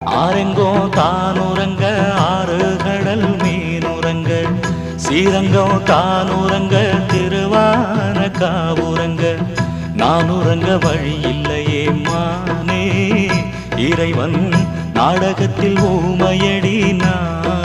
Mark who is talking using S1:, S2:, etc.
S1: ஆரெங்கோ தானுறங்க ஆறு கடல் மீனுறங்க ஸ்ரீரங்கம் தானுறங்க திருவான காவுறங்க நானுறங்க வழி இல்லையே மானே இறைவன் நாடகத்தில் ஊமையடி நான்